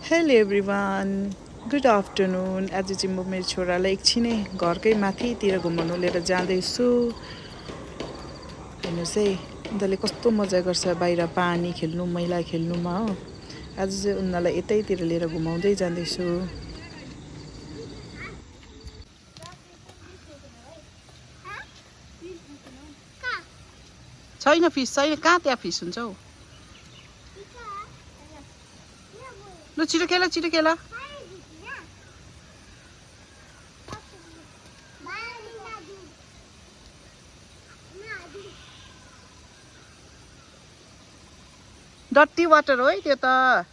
Hello everyone, good afternoon. आज चाहिँ म मेरो छोरालाई एकछिनै घरकै माथितिर घुमाउनु लिएर जाँदैछु। हेर्नुहोस् है, उनीहरूले कस्तो मजा गर्छ बाहिर पानी खेल्नु, मैला खेल्नुमा हो। आज चाहिँ उनीहरूलाई यतैतिर लिएर घुमाउँदै जाँदैछु। छैन फिस, छैन। कहाँ त्यहाँ फिस हुन्छ हौ? ल छिटो खेल, छिटो खेल। डट्टी वाटर हो है त्यो त।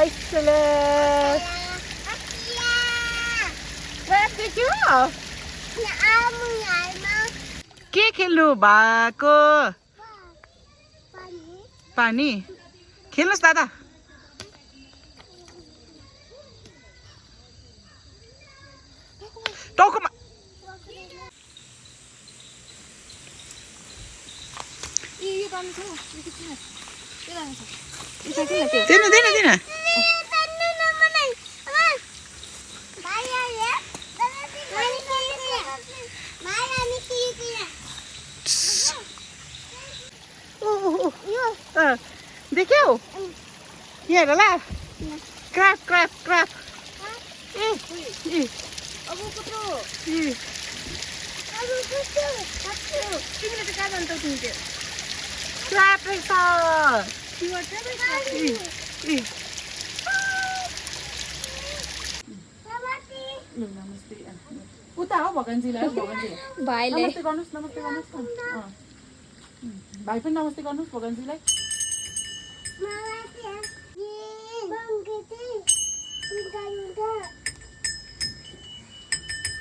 Excellent. के खेल्नु भएको? पानी खेल्नुहोस् दादा। टाउकोमा दिनु दिनु दिनु। देख्यौ? यहाँ हेर ल, क्राप क्राप क्राप। क्राप रहेछ। उता हो भगन्जीलाई, भाइले नमस्ते गर्नुहोस्, नमस्ते गर्नुहोस् न। भाइ पनि नमस्ते गर्नुहोस् भगन्जीलाई।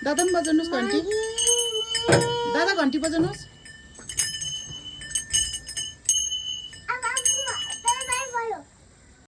दादा पनि बजाउनुहोस् घन्टी, दादा घन्टी बजाउनुहोस्।